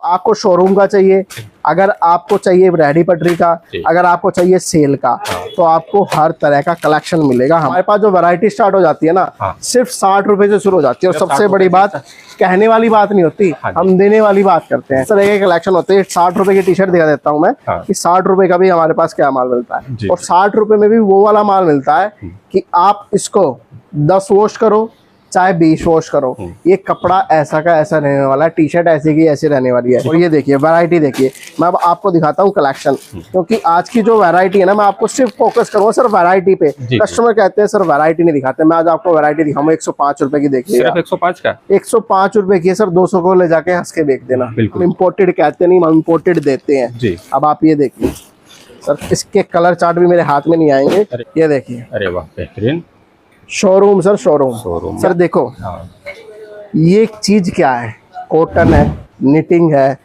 आपको शोरूम का चाहिए, अगर आपको चाहिए रेडी पटरी का, अगर आपको चाहिए सेल का, तो आपको हर तरह का कलेक्शन मिलेगा। हमारे पास जो वैरायटी स्टार्ट हो जाती है ना, सिर्फ 60 रुपए से शुरू हो जाती है। और सबसे बड़ी बात, कहने वाली बात नहीं होती, हम देने वाली बात करते हैं। इस तरह के कलेक्शन होते हैं। 60 रुपए की टी शर्ट दिखा देता हूँ मैं कि 60 रुपए का भी हमारे पास क्या माल मिलता है। और 60 रुपए में भी वो वाला माल मिलता है कि आप इसको 10 वॉश करो चाहे 20 वॉश करो, ये कपड़ा ऐसा का ऐसा रहने वाला है, टी शर्ट ऐसी की ऐसी रहने वाली है। और ये देखिए वैरायटी देखिए, मैं अब आपको दिखाता हूँ कलेक्शन, क्योंकि आज की जो वैरायटी है ना, मैं आपको सिर्फ फोकस करूंगा सर वैरायटी पे। कस्टमर कहते हैं सर वैरायटी नहीं दिखाते, मैं आज आपको वैरायटी दिखाऊंगा। 105 रुपए की देखिए, 105 का 105 रुपए की सर, 200 को ले जाके हंस के बेच देना। हम इम्पोर्टेड कहते नहीं, हम इम्पोर्टेड देते हैं। अब आप ये देखिए सर, इसके कलर चार्ट भी मेरे हाथ में नहीं आएंगे। ये देखिए, अरे वाह बेहतरीन शोरूम सर, शोरूम सर। देखो ये चीज क्या है, कॉटन है, निटिंग है,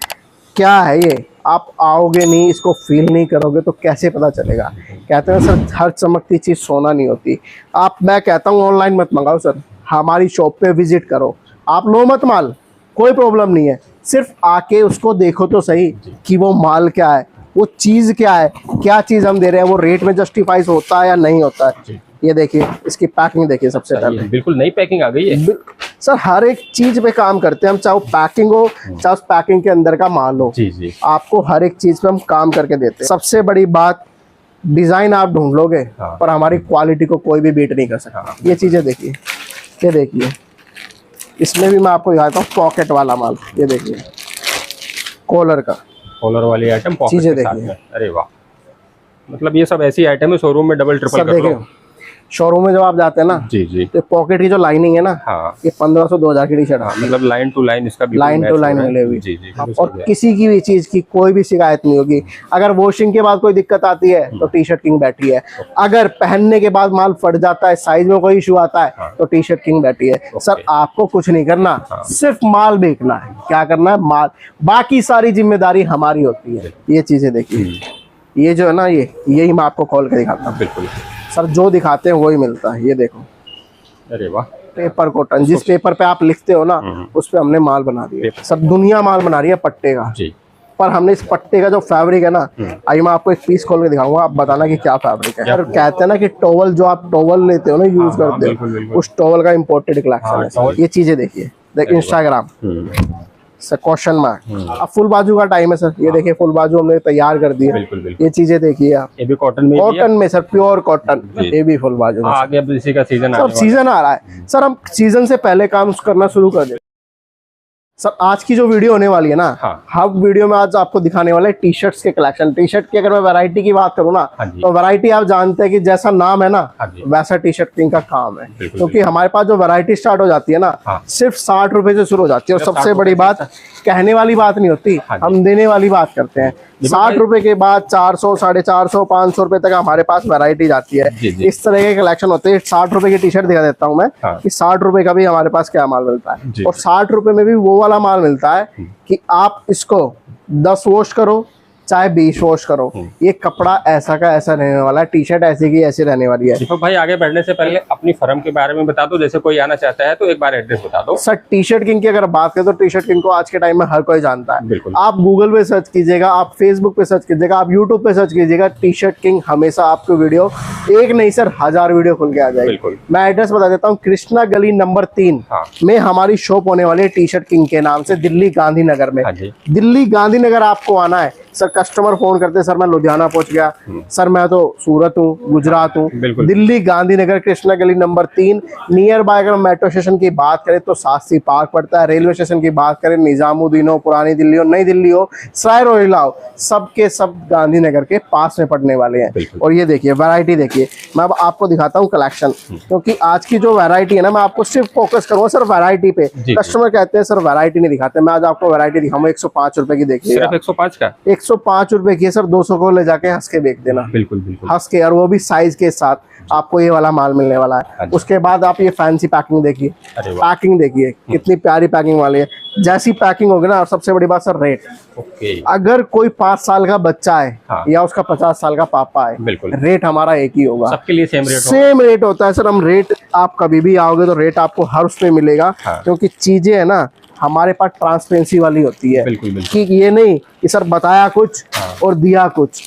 क्या है ये, आप आओगे नहीं, इसको फील नहीं करोगे तो कैसे पता चलेगा। कहते हैं सर हर चमकती चीज सोना नहीं होती। आप, मैं कहता हूँ ऑनलाइन मत मंगाओ सर, हमारी शॉप पे विजिट करो। आप लो मत माल, कोई प्रॉब्लम नहीं है, सिर्फ आके उसको देखो तो सही कि वो माल क्या है, वो चीज क्या है, क्या चीज हम दे रहे हैं, वो रेट में जस्टिफाइज होता है या नहीं होता है। ये देखिए, इसकी पैकिंग देखिए। सबसे पहले बिल्कुल नई पैकिंग आ गई है सर। हर एक चीज पे काम करते हैं हम, चाहे वो पैकिंग हो चाहे उस पैकिंग के अंदर का माल हो। जी। आपको हर एक चीज पे हम काम करके देते हैं। सबसे बड़ी बात, डिजाइन आप ढूंढ लोगे पर हमारी क्वालिटी को कोई भी बीट नहीं कर सकता। ये चीजें देखिए, ये देखिए, इसमें भी मैं आपको दिखाता हूँ पॉकेट वाला माल। ये देखिए, कॉलर वाली आइटम चीजें देखिए। अरे वाह, मतलब ये सब ऐसी आइटम है शोरूम में डबल ट्रिपल कर लो। शोरूम में जब आप जाते हैं ना, जी, तो पॉकेट की जो लाइनिंग है ना, ये 1500-2000 की टी शर्ट, मतलब लाइन टू लाइन इसका भी लाइन टू लाइन मिलेगी। जी। और किसी की भी चीज की कोई भी शिकायत नहीं होगी। अगर वॉशिंग के बाद कोई दिक्कत आती है तो टी शर्ट किंग बैठी है। अगर पहनने के बाद माल फट जाता है, साइज में कोई इशू आता है, तो टी शर्ट किंग बैठी है। सर आपको कुछ नहीं करना, सिर्फ माल बेचना है। क्या करना है, माल, बाकी सारी जिम्मेदारी हमारी होती है। ये चीजें देखिए, ये जो है ना, यही मैं आपको खोल के दिखाता हूँ। बिल्कुल सर, जो दिखाते हैं वही मिलता है। ये देखो, अरे वाह, पेपर कॉटन, जिस पेपर पे आप लिखते हो ना, उस पे हमने माल बना दिया। सब दुनिया माल बना रही है पट्टे का जी। पर हमने इस पट्टे का जो फैब्रिक है ना, आइए मैं आपको एक पीस खोल के दिखाऊंगा, आप बताना कि क्या फैब्रिक है। सर कहते हैं ना कि टॉवल, जो आप टॉवल लेते हो ना, यूज करते हो, उस टॉवल का इम्पोर्टेड कलेक्शन है। ये चीजें देखिए, इंस्टाग्राम सर, क्वेश्चन मार्क। अब फुल बाजू का टाइम है सर, ये देखिए फुल बाजू हमने तैयार कर दी है। ये चीजें देखिए आप, ये भी कॉटन में सर, प्योर कॉटन, ये भी फुल बाजू। आगे अब इसी का सीजन आ रहा है सर, हम सीजन से पहले काम करना शुरू कर दें। सर आज की जो वीडियो होने वाली है ना, हम वीडियो में आज आपको दिखाने वाले टी शर्ट्स के कलेक्शन। टी शर्ट की अगर मैं वैरायटी की बात करूँ ना, तो वैरायटी आप जानते हैं कि जैसा नाम है ना, वैसा टी शर्ट किंग का काम है। क्योंकि हमारे पास जो वैरायटी स्टार्ट हो जाती है ना, सिर्फ 60 रुपए से शुरू हो जाती है। और सबसे बड़ी बात, कहने वाली बात नहीं होती, हम देने वाली बात करते हैं। 60 रुपए के बाद 400, 450, 500 रुपए तक हमारे पास वैरायटी जाती है। इस तरह के कलेक्शन होते हैं। 60 रुपए की टी शर्ट दिखा देता हूँ मैं कि 60 रुपए का भी हमारे पास क्या माल मिलता है। और 60 रुपए में भी वो वाला माल मिलता है कि आप इसको 10 वॉश करो चाहे 20 वॉश करो, ये कपड़ा ऐसा का ऐसा रहने वाला है, टी शर्ट ऐसी की ऐसी रहने वाली है। तो भाई आगे बढ़ने से पहले अपनी फर्म के बारे में बता दो, जैसे कोई आना चाहता है तो एक बार एड्रेस बता दो। सर टी शर्ट किंग की अगर बात करें तो टी शर्ट किंग को आज के टाइम में हर कोई जानता है। आप गूगल पे सर्च कीजिएगा, आप फेसबुक पे सर्च कीजिएगा, आप यूट्यूब पे सर्च कीजिएगा, टी शर्ट किंग हमेशा आपको वीडियो, एक नहीं सर 1000 वीडियो खुल के आ जाएगी। मैं एड्रेस बता देता हूँ, कृष्णा गली नंबर 3 में हमारी शॉप होने वाली है टी शर्ट किंग के नाम से, दिल्ली गांधीनगर में। दिल्ली गांधीनगर आपको आना है। सर कस्टमर फोन करते हैं, सर मैं लुधियाना पहुंच गया, सर मैं तो सूरत हूँ, गुजरात हूँ। दिल्ली गांधीनगर कृष्णा गली नंबर 3 नियर बाय। अगर मेट्रो स्टेशन की बात करें तो शास्त्री पार्क पड़ता है। रेलवे स्टेशन की बात करें, निजामुद्दीन हो, पुरानी दिल्ली हो, नई दिल्ली हो, सराय रोहिला हो, सबके सब गांधीनगर के पास में पड़ने वाले हैं। और ये देखिए वैरायटी देखिए, मैं अब आपको दिखाता हूँ कलेक्शन, क्योंकि आज की जो वैरायटी है ना, मैं आपको सिर्फ फोकस करूंगा सर वैरायटी पे। कस्टमर कहते हैं सर वैरायटी नहीं दिखाते, मैं आज आपको वैरायटी दिखाऊंगा। 105 रुपए की देखिए, 105 का 105 रुपए की सर, 200 को ले जाके हंस के बेच देना। बिल्कुल हंस के, और वो भी साइज के साथ आपको ये वाला माल मिलने वाला है। उसके बाद आप ये फैंसी पैकिंग देखिए, पैकिंग देखिए कितनी प्यारी पैकिंग वाली है। जैसी पैकिंग होगी ना, और सबसे बड़ी बात सर रेट, अगर कोई 5 साल का बच्चा है या उसका 50 साल का पापा है, रेट हमारा एक ही होगा, सबके लिए सेम रेट होता है सर। हम रेट, आप कभी भी आओगे तो रेट आपको हर उसमें मिलेगा, क्योंकि चीजें है ना हमारे पास ट्रांसपेरेंसी वाली होती है। बिल्कुल बिल्कुल। कि ये नहीं कि सर बताया कुछ और दिया कुछ।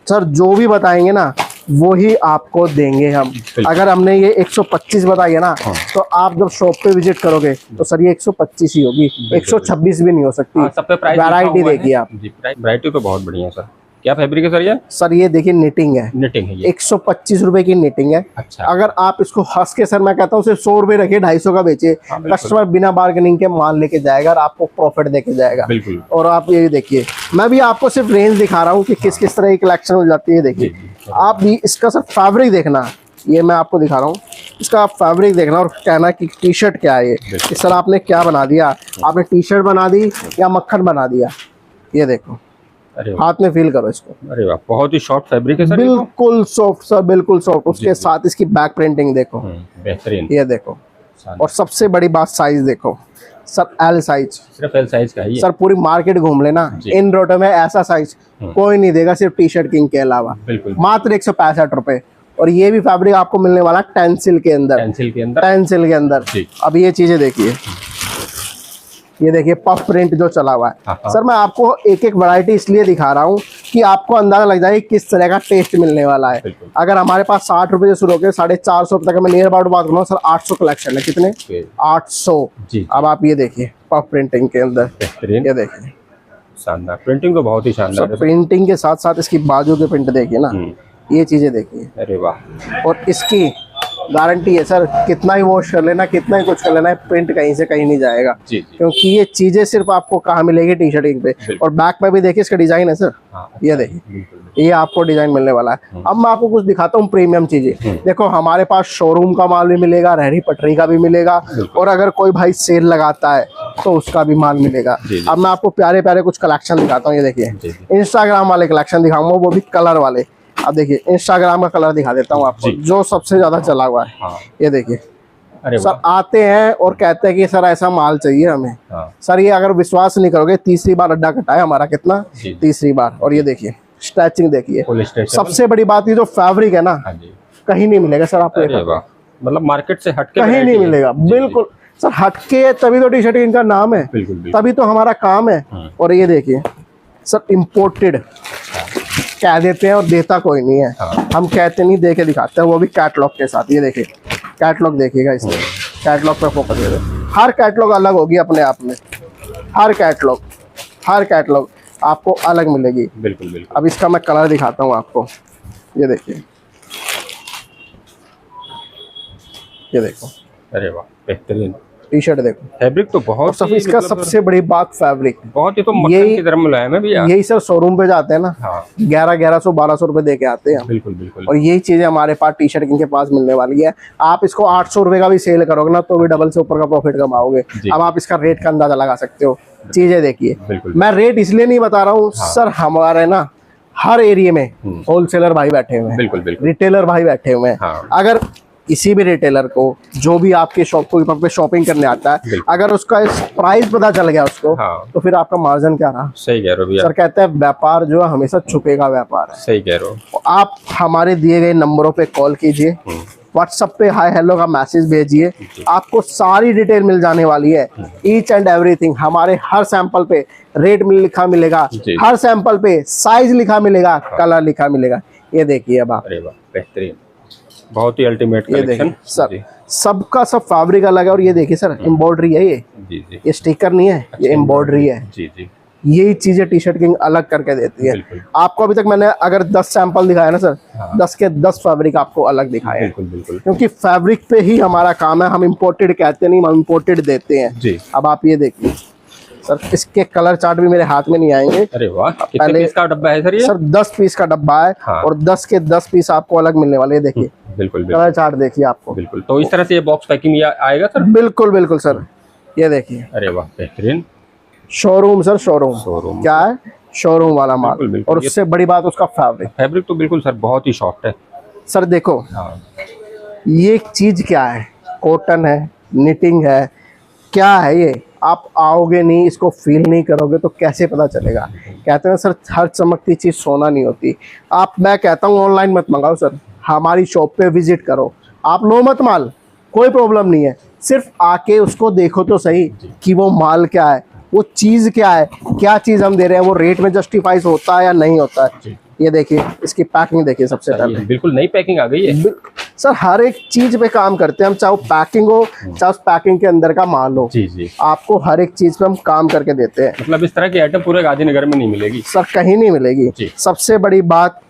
सर जो भी बताएंगे ना वही आपको देंगे हम। अगर हमने ये 125 बताई है ना तो आप जब शॉप पे विजिट करोगे तो सर ये 125 ही होगी, 126 भी नहीं हो सकती। सब पे प्राइस वैरायटी देखिए आप जी, वैरायटी तो बहुत बढ़िया है सर। क्या फैब्रिक है सर ये? सर ये देखिए निटिंग है, निटिंग है ये। 125 रुपए की निटिंग है। अच्छा। अगर आप इसको हंस के सर मैं कहता हूँ सिर्फ 100 रुपए रखिए, 250 का बेचे, कस्टमर बिना बार्गेनिंग के माल लेके जाएगा और आपको प्रॉफिट देके जाएगा। बिल्कुल। और आप ये देखिए, मैं भी आपको सिर्फ रेंज दिखा रहा हूँ कि किस किस तरह की कलेक्शन मिल जाती है। देखिए आप भी इसका सर फैब्रिक देखना, ये मैं आपको दिखा रहा हूँ, इसका आप फैब्रिक देखना और कहना कि टी शर्ट क्या है ये। सर आपने क्या बना दिया, आपने टी शर्ट बना दी या मक्खन बना दिया। ये देखो, अरे हाथ में फील करो इसको। अरे वाह, बहुत ही सॉफ्ट फैब्रिक है सर। बिल्कुल सॉफ्ट सर, बिल्कुल सॉफ्ट। उसके साथ इसकी बैक प्रिंटिंग देखो, बेहतरीन। ये देखो। और सबसे बड़ी बात साइज देखो सर, एल साइज, सिर्फ एल साइज का ही है सर। पूरी मार्केट घूम लेना, इन रोटो में ऐसा साइज कोई नहीं देगा सिर्फ टी शर्ट किंग के अलावा। बिल्कुल। मात्र 165 रुपए। और ये भी फैब्रिक आपको मिलने वाला टेंसिल के अंदर, पेंसिल के अंदर। टेंसिल के अंदर। अब ये चीजें देखिए, ये देखिए पफ प्रिंट जो चला हुआ है। सर मैं आपको एक एक वैरायटी इसलिए दिखा रहा हूँ कि आपको अंदाजा लग जाए किस तरह का टेस्ट मिलने वाला है। अगर हमारे पास 60 रुपए से शुरू होकर 450 रुपए तक, मैं नियर अबाउट बात करूँ सर, 800 कलेक्शन है। कितने? 800। अब आप ये देखिए पफ प्रिंटिंग के अंदर, ये देखिए शानदार प्रिंटिंग, तो बहुत ही शानदार है। प्रिंटिंग के साथ साथ इसकी बाजू के प्रिंट देखिए ना, ये चीजें देखिए। अरे वाह। और इसकी गारंटी है सर, कितना ही वॉश कर लेना, कितना ही कुछ कर लेना है, प्रिंट कहीं से कहीं नहीं जाएगा। जी। क्योंकि ये चीजें सिर्फ आपको कहाँ मिलेगी, टी शर्टिंग पे। और बैक पे भी देखिए इसका डिजाइन है सर। ये देखिए, ये आपको डिजाइन मिलने वाला है। अब मैं आपको कुछ दिखाता हूँ प्रीमियम चीजें। देखो हमारे पास शोरूम का माल भी मिलेगा, रेहड़ी पटरी का भी मिलेगा, और अगर कोई भाई सेल लगाता है तो उसका भी माल मिलेगा। अब मैं आपको प्यारे प्यारे कुछ कलेक्शन दिखाता हूँ। ये देखिए इंस्टाग्राम वाले कलेक्शन दिखाऊंगा, वो भी कलर वाले। अब देखिए इंस्टाग्राम का कलर दिखा देता हूँ आपको, जो सबसे ज्यादा चला हुआ है। ये देखिए सर, आते हैं और कहते हैं कि सर ऐसा माल चाहिए हमें। सर ये अगर विश्वास नहीं करोगे, तीसरी बार अड्डा कटा है हमारा। कितना? तीसरी बार। और ये देखिए स्ट्रेचिंग देखिए। सबसे बड़ी बात ये जो फैब्रिक है ना, कहीं नहीं मिलेगा सर आपको, मतलब मार्केट से हटके कहीं नहीं मिलेगा। बिल्कुल सर, हटके तभी तो टी शर्ट इनका नाम है, तभी तो हमारा काम है। और ये देखिए सर, इम्पोर्टेड कह देते हैं और देता कोई नहीं है। हम कहते नहीं, दे के दिखाते हैं, वो भी कैटलॉग के साथ। ये देखिए कैटलॉग देखिएगा, इसमें कैटलॉग पे फोकस करें। हर कैटलॉग अलग होगी अपने आप में, हर कैटलॉग आपको अलग मिलेगी। बिल्कुल बिल्कुल। अब इसका मैं कलर दिखाता हूँ आपको। ये देखिए, ये देखो। अरे वाह, बेहतरीन टी शर्ट देखो, फैब्रिक तो बहुत सब। इसका सबसे बड़ी बात फैब्रिक, बहुत ही तो मक्खन की तरह मुलायम है भैया। यही सर शोरूम पे जाते हैं ना, 1100-1200 रुपए दे के आते हैं। बिल्कुल बिल्कुल। और यही चीजें हमारे पास टी शर्ट इनके पास मिलने वाली है। आप इसको 800 रुपए का भी सेल करोगे ना तो भी डबल से ऊपर का प्रॉफिट कमाओगे। अब आप इसका रेट का अंदाजा लगा सकते हो। चीजें देखिए, मैं रेट इसलिए नहीं बता रहा हूँ सर, हमारे ना हर एरिया में होलसेलर भाई बैठे हुए हैं, बिल्कुल बिल्कुल, रिटेलर भाई बैठे हुए हैं। अगर किसी भी रिटेलर को, जो भी आपके शॉप को पे शॉपिंग करने आता है, अगर उसका प्राइस पता चल गया उसको, तो फिर आपका मार्जिन क्या रहा? सही कह रहे हो भैया। सर कहते हैं व्यापार जो है हमेशा छुपेगा व्यापार है। सही कह रहे हो। आप हमारे दिए गए नंबरों पे कॉल कीजिए, व्हाट्सएप पे हाय हेलो का मैसेज भेजिए, आपको सारी डिटेल मिल जाने वाली है। ईच एंड एवरीथिंग हमारे हर सैंपल पे रेट लिखा मिलेगा, हर सैंपल पे साइज लिखा मिलेगा, कलर लिखा मिलेगा। ये देखिए अब आप, बेहतरीन, बहुत ही अल्टीमेट कलेक्शन सर। सबका सब फैब्रिक अलग है। और ये देखिए सर, एम्ब्रॉयडरी है ये स्टिकर नहीं है, ये एम्ब्रॉयडरी है। यही चीजें टी शर्ट किंग अलग करके देती है। आपको अभी तक मैंने अगर 10 सैंपल दिखाया ना सर, 10 के 10 फैब्रिक आपको अलग दिखाए हैं। क्योंकि फैब्रिक पे ही हमारा काम है। हम इम्पोर्टेड कहते नहीं, हम इम्पोर्टेड देते हैं। अब आप ये देखिए सर, इसके कलर चार्ट भी मेरे हाथ में नहीं आएंगे। अरे वाह, कितने पीस का डब्बा है सर ये? सर 10 पीस का डब्बा है। और 10 के 10 पीस आपको अलग मिलने वाले हैं। देखिए बिल्कुल, कलर चार्ट देखिए आपको। बिल्कुल। तो इस तरह से ये बॉक्स पैकिंग आएगा सर? बिल्कुल बिल्कुल सर, ये देखिए। अरे वाह, बेहतरीन शोरूम सर, शोरूम क्या है, शोरूम वाला माल। और उससे बड़ी बात उसका फैब्रिक तो बिल्कुल सर बहुत ही सॉफ्ट है सर। देखो ये चीज क्या है, कॉटन है, निटिंग है, क्या है ये? आप आओगे नहीं, इसको फील नहीं करोगे तो कैसे पता चलेगा? कहते हैं सर, हर चमकती चीज सोना नहीं होती। मैं कहता हूँ ऑनलाइन मत मंगाओ सर, हमारी शॉप पे विजिट करो। आप लो मत माल, कोई प्रॉब्लम नहीं है, सिर्फ आके उसको देखो तो सही कि वो माल क्या है, वो चीज क्या है, क्या चीज हम दे रहे हैं, वो रेट में जस्टिफाइज होता है या नहीं होता है। ये देखिए इसकी पैकिंग देखिए सबसे पहले, बिल्कुल नई पैकिंग आ गई है सर। हर एक चीज पे काम करते हैं हम, चाहे वो पैकिंग हो चाहे उस पैकिंग के अंदर का माल हो। जी जी, आपको हर एक चीज पे हम काम करके देते हैं। मतलब इस तरह की आइटम पूरे गांधीनगर में नहीं मिलेगी सर, कहीं नहीं मिलेगी। सबसे बड़ी बात,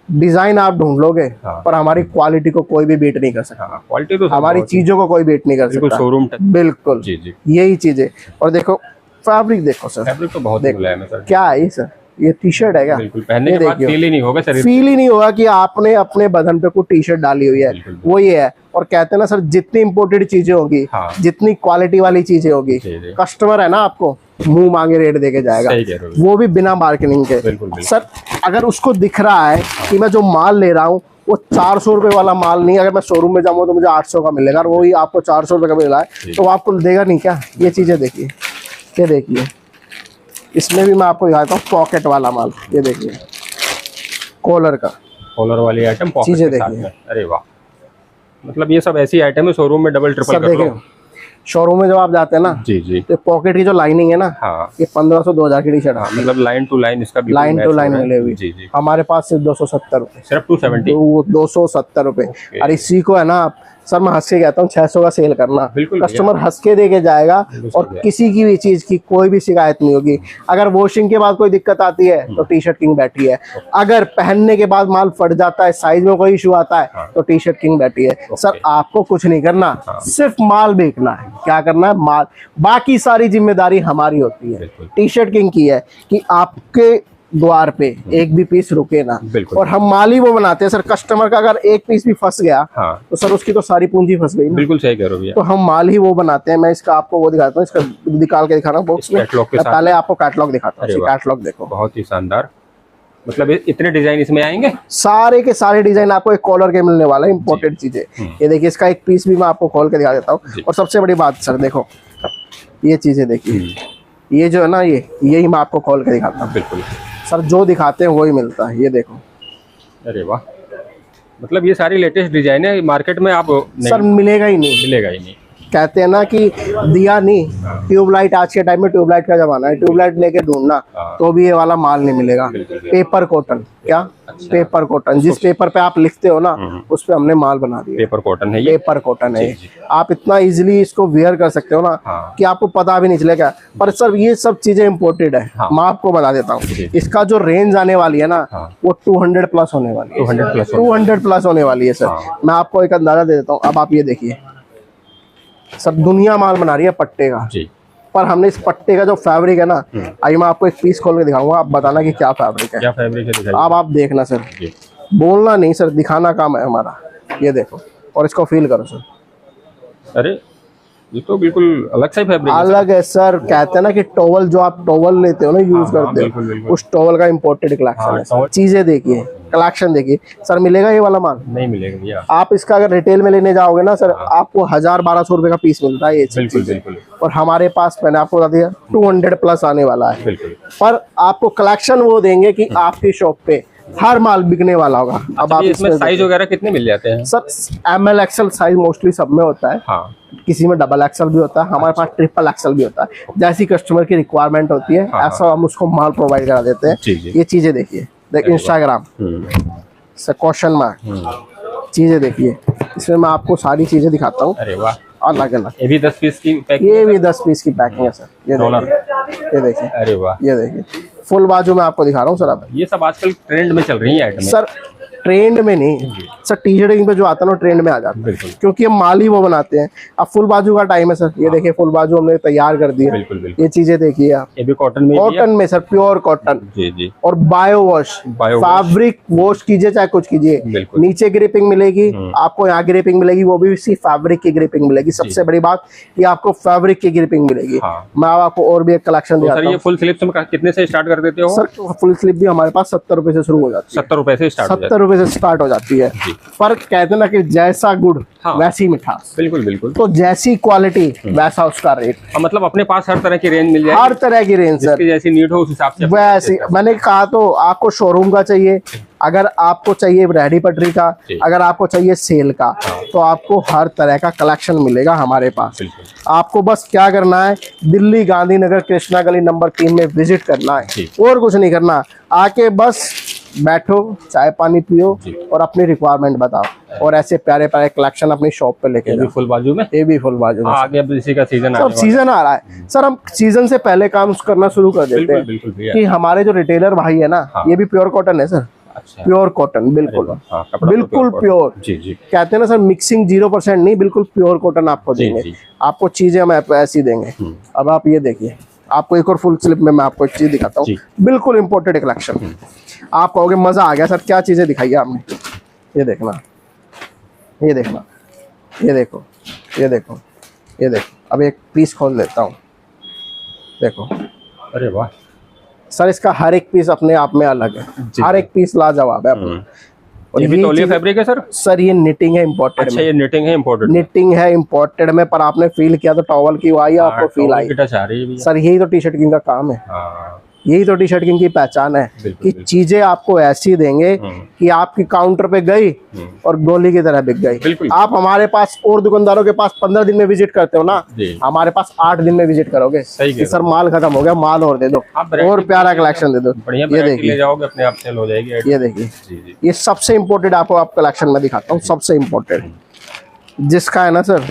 डिजाइन आप ढूंढ लोगे पर हमारी क्वालिटी को कोई भी बीट नहीं कर सकता। क्वालिटी तो हमारी चीजों को कोई बीट नहीं कर सकता। शोरूम बिल्कुल जी जी, यही चीज है। और देखो फैब्रिक देखो सर, फैब्रिक तो बहुत मुलायम है सर। क्या है ये सर, ये टी शर्ट है क्या? बिल्कुल, पहनने के बाद फील ही नहीं होगा सर, फील ही नहीं होगा कि आपने अपने बदन पे कोई टी शर्ट डाली हुई है। वो ये है। और कहते हैं ना सर, जितनी इंपोर्टेड चीजें होगी, जितनी क्वालिटी वाली चीजें होगी, कस्टमर है ना आपको मुंह मांगे रेट देके जाएगा, वो भी बिना मार्केटिंग के। सर अगर उसको दिख रहा है कि मैं जो माल ले रहा हूँ वो 400 रुपए वाला माल नहीं, अगर मैं शोरूम में जाऊंगा तो मुझे 800 का मिलेगा, और वही आपको 400 रुपए का मिल रहा है, तो वो आपको देगा नहीं क्या? ये चीजें देखिए, ये देखिए, इसमें भी मैं आपको दिखाता हूँ पॉकेट वाला माल। ये देखिए कॉलर का, कॉलर वाली आइटम पॉकेट चीजें के साथ देखिए। में। अरे वाह, मतलब ये सब ऐसी आइटम है शोरूम में डबल ट्रिपल कर लो। शोरूम में जब आप जाते हैं ना, जी जी, तो पॉकेट की जो लाइनिंग है ना, ये 1500-2000 की टी शर्ट है। मतलब लाइन टू लाइन इसका लाइन टू लाइन मिलेगी। जी जी, हमारे पास सिर्फ 270 रुपए, सिर्फ 270, 270 रुपए। और इसी को है ना सर, मैं हंस के कहता हूँ 600 का सेल करना, कस्टमर हंस के दे के जाएगा, और किसी की भी चीज की कोई भी शिकायत नहीं होगी। अगर वॉशिंग के बाद कोई दिक्कत आती है तो टी शर्ट किंग बैठी है, अगर पहनने के बाद माल फट जाता है, साइज में कोई इशू आता है, तो टी शर्ट किंग बैठी है। सर आपको कुछ नहीं करना, सिर्फ माल बेचना है। क्या करना है? माल, बाकी सारी जिम्मेदारी हमारी होती है। टी शर्ट किंग की है कि आपके द्वार पे एक भी पीस रुके ना, और हम माल ही वो बनाते हैं सर। कस्टमर का अगर एक पीस भी फंस गया तो सर उसकी तो सारी पूंजी फंस गई ना। बिल्कुल सही कह रहे हो भैया। तो हम माल ही वो बनाते हैं। मैं इसका आपको वो दिखाता हूँ, इसका निकाल के दिखाना बॉक्स में, पहले आपको कैटलॉग दिखाता हूँ। कैटलॉग देखो, बहुत ही शानदार, मतलब इतने डिजाइन इसमें आएंगे, सारे के सारे डिजाइन आपको एक कॉलर के मिलने वाला है, इंपोर्टेड चीजें। ये देखिए, इसका एक पीस भी मैं आपको खोल के दिखा देता हूँ। और सबसे बड़ी बात सर देखो, ये चीजें देखिए, ये जो है ना, यही मैं आपको खोल के दिखाता हूँ। बिल्कुल सर, जो दिखाते हैं वही मिलता है। ये देखो, अरे वाह, मतलब ये सारी लेटेस्ट डिजाइन है, मार्केट में आप सर मिलेगा ही नहीं, मिलेगा ही नहीं। कहते हैं ना कि दिया नहीं, ट्यूबलाइट, आज के टाइम में ट्यूबलाइट का जमाना है, ट्यूबलाइट लेके ढूंढना तो भी ये वाला माल नहीं मिलेगा। पेपर कॉटन, क्या पेपर कॉटन, जिस पेपर पे आप लिखते हो ना, उस पे हमने माल बना दिया। पेपर कॉटन है ये, पेपर कॉटन है। आप इतना इजीली इसको वेयर कर सकते हो ना कि आपको पता भी नहीं चलेगा। पर सर ये सब चीजें इम्पोर्टेड है। मैं आपको बता देता हूँ, इसका जो रेंज आने वाली है ना, वो 200 प्लस होने वाली है। 200 प्लस होने वाली है सर। मैं आपको एक अंदाजा दे देता हूँ। अब आप ये देखिए सर, दुनिया माल बना रही है पट्टे का जी, पर हमने इस पट्टे का जो फैब्रिक है ना, आइए मैं आपको एक पीस खोल के दिखाऊंगा, आप बताना कि क्या फैब्रिक है। क्या फैब्रिक है दिखाइए। अब आप देखना सर, बोलना नहीं सर, दिखाना काम है हमारा। ये देखो और इसको फील करो सर। अरे ये तो बिल्कुल अलग सा फैब्रिक अलग है सर। कहते हैं ना कि टॉवल, जो आप टॉवल लेते हो ना, यूज करते हो, उस टॉवल का इंपोर्टेड कलेक्शन है। चीजें देखिए, कलेक्शन देखिए सर। मिलेगा ये वाला माल? नहीं मिलेगा भैया। आप इसका अगर रिटेल में लेने जाओगे ना सर, आपको 1000-1200 रुपए का पीस मिलता है ये। बिल्कुल। और हमारे पास मैंने आपको बता दिया 200 प्लस आने वाला है। पर आपको कलेक्शन वो देंगे कि आपकी शॉप पे हर माल बिकने वाला होगा। अब आप इसमें साइज वगैरह कितने मिल जाते हैं sir? ML XL size mostly सब में होता है। किसी में डबल एक्सल भी होता है, हमारे पास ट्रिपल एक्सल भी होता है। जैसी कस्टमर की रिक्वायरमेंट होती है, ऐसा हम उसको माल प्रोवाइड करा देते हैं। ये चीजें देखिए, इंस्टाग्राम से क्वेश्चन मार्क, चीजें देखिए, इसमें मैं आपको सारी चीजें दिखाता हूँ। अरे वाह, अलग अलग। ये भी 10 पीस की पैकिंग? ये भी 10 पीस की पैकिंग है सर। ये देखिए। अरे वाह, ये देखिए फुल बाजू में आपको दिखा रहा हूँ सर। अब ये सब आजकल ट्रेंड में चल रही है आइटम सर। ट्रेंड में नहीं सर, टी शर्टिंग पे जो आता है ना, ट्रेंड में आ जाता है, क्योंकि हम माल ही वो बनाते हैं। अब फुल बाजू का टाइम है सर। ये देखिए फुल बाजू हमने तैयार कर दी है। ये चीजें देखिए आप, ये भी कॉटन में, कॉटन में सर, प्योर कॉटन जी। और बायो वॉश, फैब्रिक वॉश कीजिए चाहे कुछ कीजिए, नीचे ग्रिपिंग मिलेगी आपको, यहाँ ग्रिपिंग मिलेगी, वो भी इसी फैब्रिक की ग्रिपिंग मिलेगी। सबसे बड़ी बात ये आपको फैब्रिक की ग्रिपिंग मिलेगी। मैं आपको और भी एक कलेक्शन दिखाता हूं। फुल स्लीव्स में कितने से स्टार्ट कर देते हो सर? फुल स्लीव भी हमारे पास 70 रुपए से शुरू हो जाती है। 70 रुपए से स्टार्ट? 70 रुपए रुपए से स्टार्ट हो जाती है। जी। पर कहते ना कि जैसा गुड़ हाँ। वैसी मिठास, बिल्कुल बिल्कुल। तो जैसी क्वालिटी वैसा उसका रेट। मतलब अपने पास हर तरह की रेंज मिल जाएगी, हर तरह की रेंज सर, जिसकी जैसी नीड हो उस हिसाब से। वैसी मैंने कहा तो आपको शोरूम का चाहिए, अगर आपको चाहिए रेडी पटरी का, अगर आपको चाहिए सेल का, तो आपको हर तरह का कलेक्शन मिलेगा हमारे पास। आपको बस क्या करना है, दिल्ली गांधीनगर कृष्णा गली नंबर 3 में विजिट करना है, और कुछ नहीं करना। आके बस बैठो, चाय पानी पियो और अपनी रिक्वायरमेंट बताओ, और ऐसे प्यारे प्यारे कलेक्शन अपनी शॉप पे लेके जाओ। फुल बाजू में, ये भी फुल बाजू में। आगे अब इसी का सीजन सब सीजन आ रहा है सर, हम सीजन से पहले काम करना शुरू कर देते हैं। बिल्कुल भैया। कि हमारे जो रिटेलर भाई है ना, ये भी प्योर कॉटन है सर। अच्छा। प्योर कॉटन, बिल्कुल बिल्कुल प्योर। जी जी। कहते हैं ना सर मिक्सिंग 0% नहीं, बिल्कुल प्योर कॉटन आपको देंगे। आपको चीजें हम ऐसी देंगे। अब आप ये देखिए, आपको एक और फुल स्लिप में मैं आपको एक चीज दिखाता हूँ, बिल्कुल इम्पोर्टेड कलेक्शन। आप कहोगे मजा आ गया सर, क्या चीजें दिखाई आपने। ये देखना, ये देखना, ये देखो, ये देखो, ये देखो। अब एक पीस खोल देता हूँ, देखो। अरे वाह सर, इसका हर एक पीस अपने आप में अलग है, हर एक पीस लाजवाब है अपना। और ये भी तौलिया फैब्रिक है सर? सर ये निटिंग है इम्पोर्टेड अच्छा, में। ये निटिंग है इम्पोर्टेड? निटिंग है इम्पोर्टेड में, पर आपने फील किया तो टॉवल की आई, आपको फील आई। टच आ रही है सर यही तो टी शर्ट किंग का काम है, यही तो टी शर्ट किंग की पहचान है कि चीजें आपको ऐसी देंगे कि आपकी काउंटर पे गई और गोली की तरह बिक गई। आप हमारे पास और दुकानदारों के पास 15 दिन में विजिट करते हो ना, हमारे पास 8 दिन में विजिट करोगे कि सर माल खत्म हो गया, माल और दे दो, और प्यारा कलेक्शन दे दो। ये देखिए, जाओगे अपने आप सेल हो जाएगी। ये देखिए, ये सबसे इम्पोर्टेंट आपको आप कलेक्शन में दिखाता हूँ, सबसे इम्पोर्टेंट जिसका है ना सर,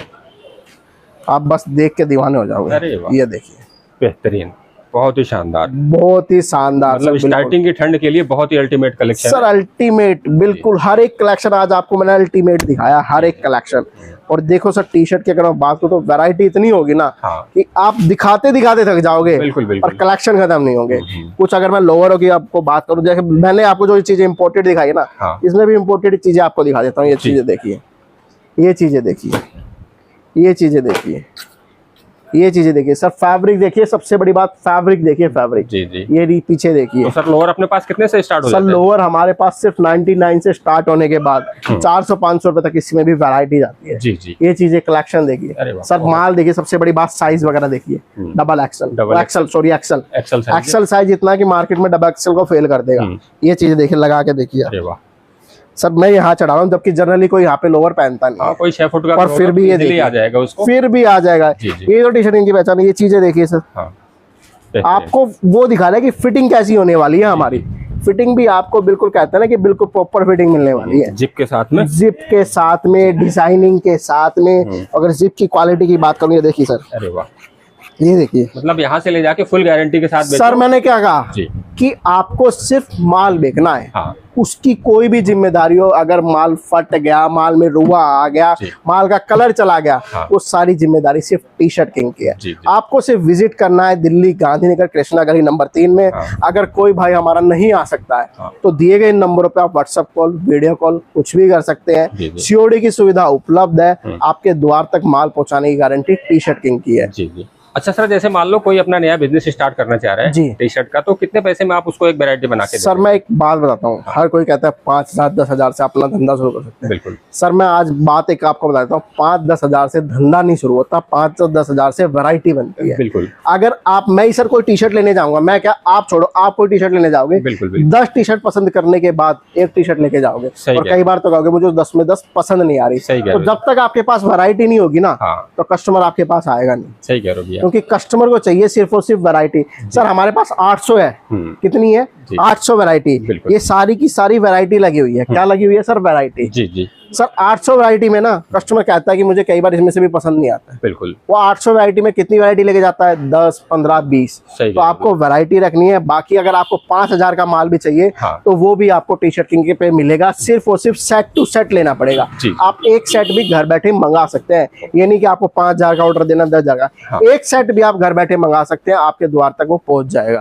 आप बस देख के दीवाने हो जाओगे। ये देखिए, बेहतरीन, बहुत ही शानदार, बहुत ही शानदार। मतलब स्टार्टिंग की ठंड के लिए बहुत ही अल्टीमेट कलेक्शन सर, अल्टीमेट बिल्कुल। हर एक कलेक्शन आज आपको मैंने अल्टीमेट दिखाया, हर एक कलेक्शन। और देखो सर, टी शर्ट की अगर मैं बात करूं तो वैरायटी इतनी होगी ना कि आप दिखाते दिखाते थक जाओगे, और कलेक्शन खत्म नहीं होंगे। कुछ अगर मैं लोअरों की आपको बात करूं, जैसे मैंने आपको जो चीजें इम्पोर्टेड दिखाई है ना, इसमें भी इम्पोर्टेड चीजें आपको दिखा देता हूँ। ये चीजें देखिए, ये चीजें देखिए, ये चीजें देखिए, ये चीजें देखिए सर। फैब्रिक देखिए, सबसे बड़ी बात फैब्रिक देखिए, फैब्रिक। जी जी। ये पीछे देखिए। तो सर लोअर अपने पास कितने से स्टार्ट हो जाते हैं? सर लोअर हमारे पास सिर्फ 99 से स्टार्ट होने के बाद 400-500 रुपए तक इसमें भी वैरायटी जाती है। जी जी। ये चीजें कलेक्शन देखिए सर, माल देखिए, सबसे बड़ी बात साइज वगैरह देखिए, डबल एक्सल साइज इतना कि मार्केट में डबल एक्सल को फेल कर देगा। ये चीजें देखिए, लगा के देखिए सर। मैं यहाँ चढ़ा रहा हूँ, जबकि जनरली कोई यहाँ पे लोअर पहनता नहीं, कोई 6 फुट का, और फिर भी ये देखिए आ जाएगा उसको, फिर भी आ जाएगा। ये तो टी शर्ट की पहचान है। ये चीजें देखिए सर, आपको वो दिखा रहा है कि फिटिंग कैसी होने वाली है। हमारी फिटिंग भी आपको बिल्कुल कहते हैं ना कि बिल्कुल प्रॉपर फिटिंग मिलने वाली है, जिप के साथ में, जिप के साथ में, डिजाइनिंग के साथ में। अगर जिप की क्वालिटी की बात करूँ, ये देखिए सर, अरे वाह, ये देखिए, मतलब यहाँ से ले जाके फुल गारंटी के साथ सर। मैंने क्या कहा कि आपको सिर्फ माल बेचना है, उसकी कोई भी जिम्मेदारी हो, अगर माल फट गया, माल में रुआ आ गया, माल का कलर चला गया, वो सारी जिम्मेदारी सिर्फ टी शर्ट किंग की है। आपको सिर्फ विजिट करना है दिल्ली गांधीनगर कृष्णा गली नंबर 3 में। अगर कोई भाई हमारा नहीं आ सकता है तो दिए गए नंबरों पे आप व्हाट्सएप कॉल, वीडियो कॉल कुछ भी कर सकते हैं। सीओडी की सुविधा उपलब्ध है, आपके द्वार तक माल पहुंचाने की गारंटी टी शर्ट किंग की है। अच्छा सर, जैसे मान लो कोई अपना नया बिजनेस स्टार्ट करना चाह रहा है जी टी शर्ट का, तो कितने पैसे में आप उसको एक वैरायटी बना के? सर मैं एक बात बताता हूँ, हर कोई कहता है 5,000-10,000 से अपना धंधा शुरू कर सकते हैं। बिल्कुल सर, मैं आज बात एक आपको बता देता हूँ, 5-10 हजार से धंधा नहीं शुरू होता, 5-10 हजार से वैरायटी बनती है। बिल्कुल। अगर आप, मैं ही सर कोई टी शर्ट लेने जाऊंगा, मैं क्या, आप छोड़ो, आप कोई टी शर्ट लेने जाओगे, 10 टी शर्ट पसंद करने के बाद एक टी शर्ट लेके जाओगे, और कई बार तो कहोगे मुझे 10 में 10 पसंद नहीं आ रही। तो जब तक आपके पास वैरायटी नहीं होगी ना, तो कस्टमर आपके पास आएगा नहीं। सही कह रहे हो, क्योंकि कस्टमर को चाहिए सिर्फ और सिर्फ वैरायटी। सर हमारे पास 800 है, कितनी है? 800 वैरायटी। ये सारी की सारी वैरायटी लगी हुई है। क्या लगी हुई है सर? वैरायटी। जी जी। सर 800 वैरायटी में ना कस्टमर कहता है कि मुझे कई बार इसमें से भी पसंद नहीं आता है। बिल्कुल। वो 800 वैरायटी में कितनी वैरायटी लेके जाता है? 10, 15, 20। तो आपको वैरायटी रखनी है। बाकी अगर आपको 5,000 का माल भी चाहिए तो वो भी आपको टी शर्ट किंग पे मिलेगा। सिर्फ और सिर्फ सेट टू सेट लेना पड़ेगा। आप एक सेट भी घर बैठे मंगा सकते हैं। ये नहीं कि आपको 5,000 का ऑर्डर देना 10,000 का, एक सेट भी आप घर बैठे मंगा सकते हैं, आपके द्वार तक वो पहुंच जाएगा।